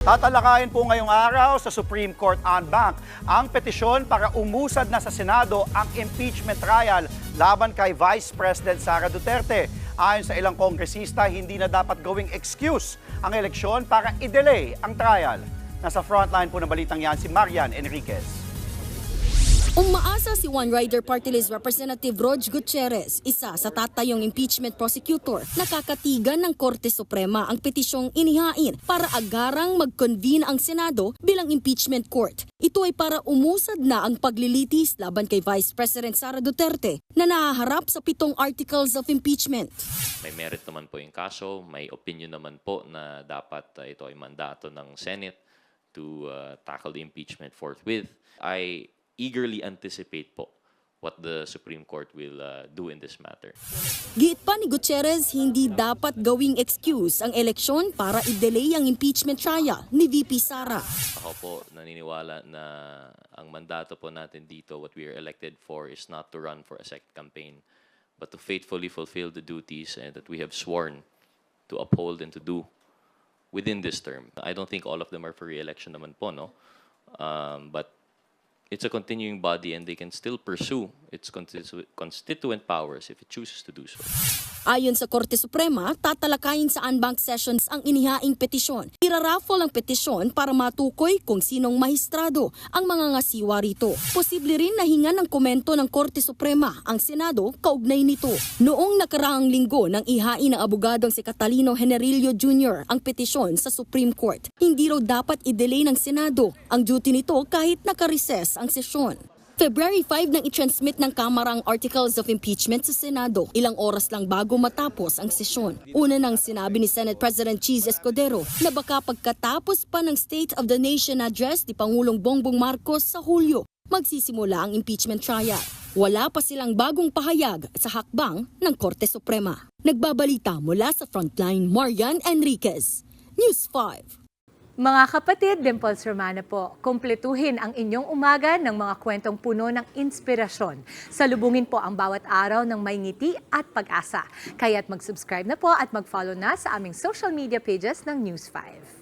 Tatalakayin po ngayong araw sa Supreme Court en banc ang petisyon para umusad na sa Senado ang impeachment trial laban kay Vice President Sara Duterte. Ayon sa ilang kongresista, hindi na dapat gawing excuse ang eleksyon para i-delay ang trial. Nasa frontline po ng balitang yan si Marian Enriquez. Umaasa si One Rider Party List Representative Rog Gutierrez, isa sa tatayong impeachment prosecutor, nakakatigan ng Korte Suprema ang petisyong inihain para agarang mag-convene ang Senado bilang impeachment court. Ito ay para umusad na ang paglilitis laban kay Vice President Sara Duterte na nahaharap sa 7 articles of impeachment. May merit naman po yung kaso, may opinion naman po na dapat ito ay mandato ng Senate to tackle the impeachment forthwith. I eagerly anticipate po what the Supreme Court will do in this matter. Giit pa ni Gutierrez, hindi dapat gawing excuse ang eleksyon para i-delay ang impeachment trial ni VP Sara. Ako po naniniwala na ang mandato po natin dito, what we are elected for is not to run for a second campaign, but to faithfully fulfill the duties that we have sworn to uphold and to do within this term. I don't think all of them are for re-election naman po, no? But it's a continuing body and they can still pursue its constituent powers if it chooses to do so. Ayon sa Korte Suprema, tatalakayin sa en banc sessions ang inihaing petisyon. Iraraffle ang petisyon para matukoy kung sinong mahistrado ang mga ngasiwa rito. Posible rin na hingan ng komento ng Korte Suprema ang Senado kaugnay nito. Noong nakaraang linggo nang ihain ng abogadong si Catalino Generillo Jr. ang petisyon sa Supreme Court, hindi raw dapat i-delay ng Senado ang duty nito kahit naka-recess ang sesyon. February 5 nang i-transmit ng Kamara ang Articles of Impeachment sa Senado, ilang oras lang bago matapos ang sesyon. Una nang sinabi ni Senate President Cheese Escudero na baka pagkatapos pa ng State of the Nation Address ni Pangulong Bongbong Marcos sa Hulyo, magsisimula ang impeachment trial. Wala pa silang bagong pahayag sa hakbang ng Korte Suprema. Nagbabalita mula sa Frontline, Marian Enriquez, News 5. Mga kapatid, Dimples Romana po, kumpletuhin ang inyong umaga ng mga kwentong puno ng inspirasyon. Salubungin po ang bawat araw ng may ngiti at pag-asa. Kaya't mag-subscribe na po at mag-follow na sa aming social media pages ng News 5.